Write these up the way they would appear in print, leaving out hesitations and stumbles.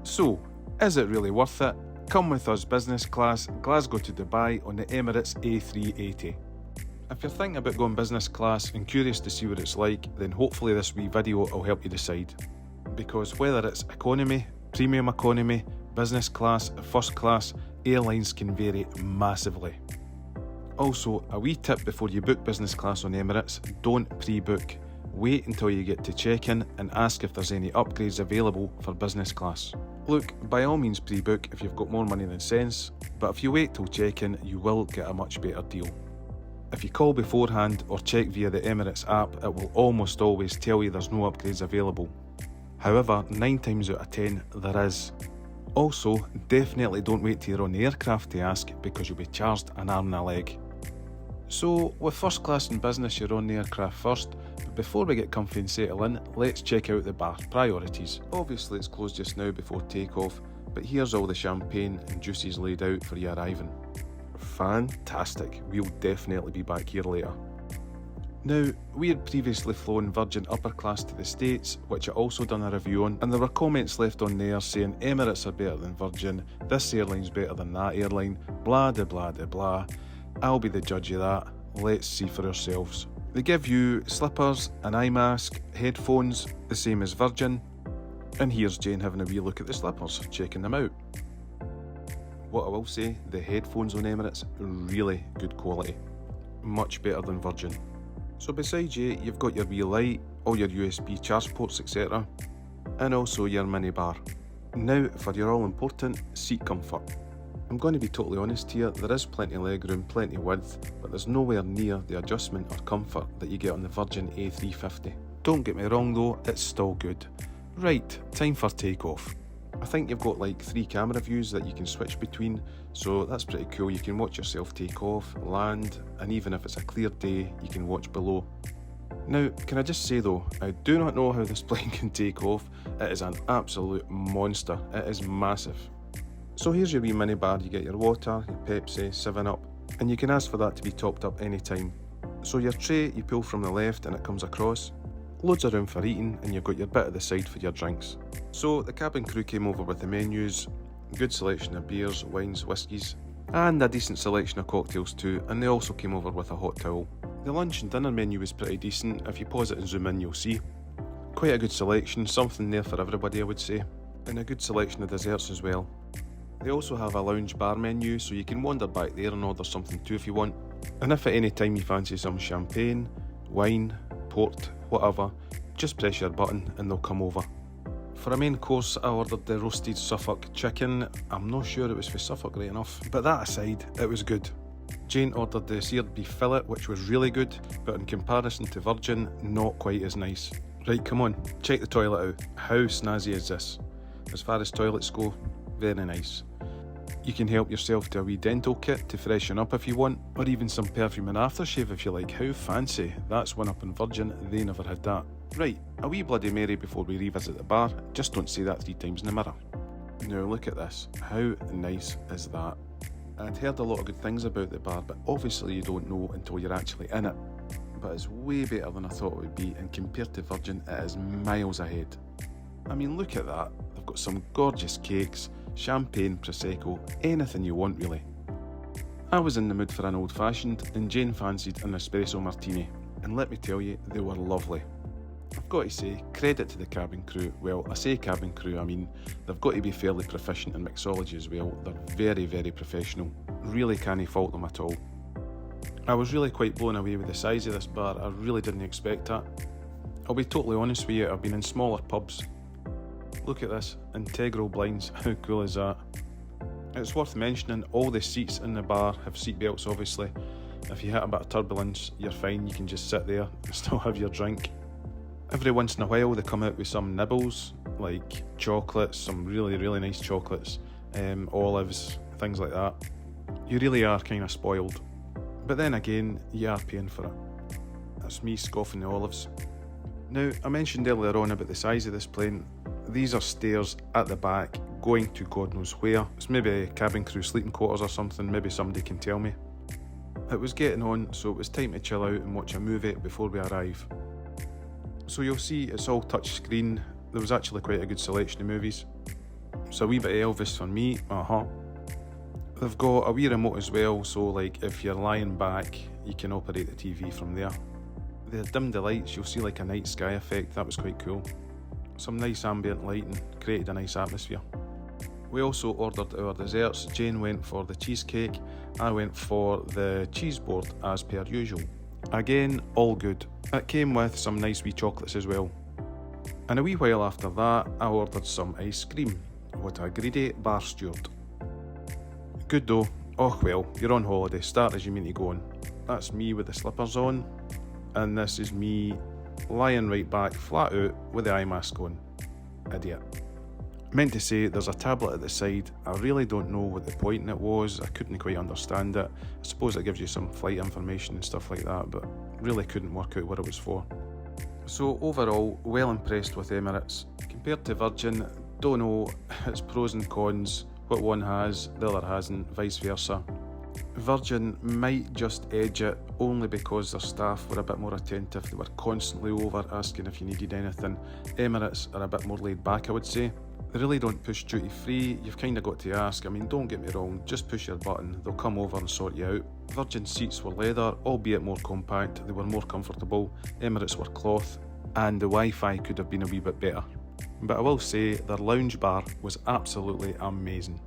So, is it really worth it? Come with us business class, Glasgow to Dubai on the Emirates A380. If you're thinking about going business class and curious to see what it's like, then hopefully this wee video will help you decide. Because whether it's economy, premium economy, business class, first class, airlines can vary massively. Also, a wee tip before you book business class on Emirates, don't pre-book. Wait until you get to check-in and ask if there's any upgrades available for business class. Look, by all means pre-book if you've got more money than sense, but if you wait till check-in, you will get a much better deal. If you call beforehand or check via the Emirates app, it will almost always tell you there's no upgrades available. However, 9 times out of 10, there is. Also, definitely don't wait till you're on the aircraft to ask because you'll be charged an arm and a leg. So, with first class and business, you're on the aircraft first, but before we get comfy and settle in, let's check out the bar priorities. Obviously it's closed just now before takeoff, but here's all the champagne and juices laid out for you arriving. Fantastic, we'll definitely be back here later. Now, we had previously flown Virgin Upper Class to the States, which I also done a review on, and there were comments left on there saying Emirates are better than Virgin, this airline's better than that airline, blah de blah de blah. I'll be the judge of that, let's see for ourselves. They give you slippers, an eye mask, headphones, the same as Virgin, and here's Jane having a wee look at the slippers, checking them out. What I will say, the headphones on Emirates, really good quality, much better than Virgin. So besides you, you've got your wee light, all your USB charge ports etc, and also your mini bar. Now for your all important seat comfort. I'm going to be totally honest here, there is plenty of legroom, plenty of width, but there's nowhere near the adjustment or comfort that you get on the Virgin A350. Don't get me wrong though, it's still good. Right, time for takeoff. I think you've got like 3 camera views that you can switch between, so that's pretty cool. You can watch yourself take off, land, and even if it's a clear day, you can watch below. Now, can I just say though, I do not know how this plane can take off. It is an absolute monster, it is massive. So here's your wee mini bar, you get your water, your Pepsi, 7-Up, and you can ask for that to be topped up anytime. So your tray, you pull from the left and it comes across. Loads of room for eating, and you've got your bit at the side for your drinks. So the cabin crew came over with the menus, good selection of beers, wines, whiskies, and a decent selection of cocktails too, and they also came over with a hot towel. The lunch and dinner menu was pretty decent. If you pause it and zoom in, you'll see. Quite a good selection, something there for everybody I would say, and a good selection of desserts as well. They also have a lounge bar menu, so you can wander back there and order something too if you want. And if at any time you fancy some champagne, wine, port, whatever, just press your button and they'll come over. For a main course, I ordered the roasted Suffolk chicken. I'm not sure it was for Suffolk right enough, but that aside, it was good. Jane ordered the seared beef fillet, which was really good, but in comparison to Virgin, not quite as nice. Right, come on, check the toilet out. How snazzy is this? As far as toilets go, very nice. You can help yourself to a wee dental kit to freshen up if you want, or even some perfume and aftershave if you like. How fancy, that's one up in Virgin, they never had that. Right, a wee Bloody Mary before we revisit the bar, just don't say that 3 times in the mirror. Now look at this, how nice is that? I'd heard a lot of good things about the bar, but obviously you don't know until you're actually in it. But it's way better than I thought it would be, and compared to Virgin, it is miles ahead. I mean, look at that, they've got some gorgeous cakes, champagne, prosecco, anything you want really. I was in the mood for an old fashioned, and Jane fancied an espresso martini, and let me tell you, they were lovely. I've got to say, credit to the cabin crew. Well, I say cabin crew, I mean they've got to be fairly proficient in mixology as well. They're very, very professional. Really can't fault them at all. I was really quite blown away with the size of this bar. I really didn't expect that. I'll be totally honest with you, I've been in smaller pubs. Look at this, integral blinds, how cool is that? It's worth mentioning all the seats in the bar have seat belts obviously. If you hit a bit of turbulence, you're fine, you can just sit there and still have your drink. Every once in a while they come out with some nibbles, like chocolates, some really, really nice chocolates, olives, things like that. You really are kind of spoiled. But then again, you are paying for it. That's me scoffing the olives. Now, I mentioned earlier on about the size of this plane. These are stairs at the back, going to God knows where. It's maybe cabin crew sleeping quarters or something, maybe somebody can tell me. It was getting on, so it was time to chill out and watch a movie before we arrive. So you'll see it's all touch screen. There was actually quite a good selection of movies. So a wee bit of Elvis for me, They've got a wee remote as well, so like if you're lying back, you can operate the TV from there. They dimmed the lights, you'll see like a night sky effect, that was quite cool. Some nice ambient lighting, created a nice atmosphere. We also ordered our desserts. Jane went for the cheesecake, I went for the cheese board as per usual. Again, all good. It came with some nice wee chocolates as well. And a wee while after that, I ordered some ice cream. What a greedy bar steward. Good though. Oh well, you're on holiday, start as you mean to go on. That's me with the slippers on, and this is me lying right back flat out with the eye mask on. Idiot. Meant to say, there's a tablet at the side. I really don't know what the point in it was, I couldn't quite understand it. I suppose it gives you some flight information and stuff like that, but really couldn't work out what it was for. So overall, well impressed with Emirates. Compared to Virgin, don't know its pros and cons, what one has, the other hasn't, vice versa. Virgin might just edge it only because their staff were a bit more attentive, they were constantly over asking if you needed anything. Emirates are a bit more laid back, I would say. They really don't push duty free, you've kind of got to ask. I mean, don't get me wrong, just push your button, they'll come over and sort you out. Virgin seats were leather, albeit more compact, they were more comfortable. Emirates were cloth, and the Wi-Fi could have been a wee bit better. But I will say, their lounge bar was absolutely amazing.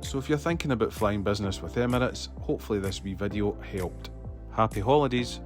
So if you're thinking about flying business with Emirates, hopefully this wee video helped. Happy holidays!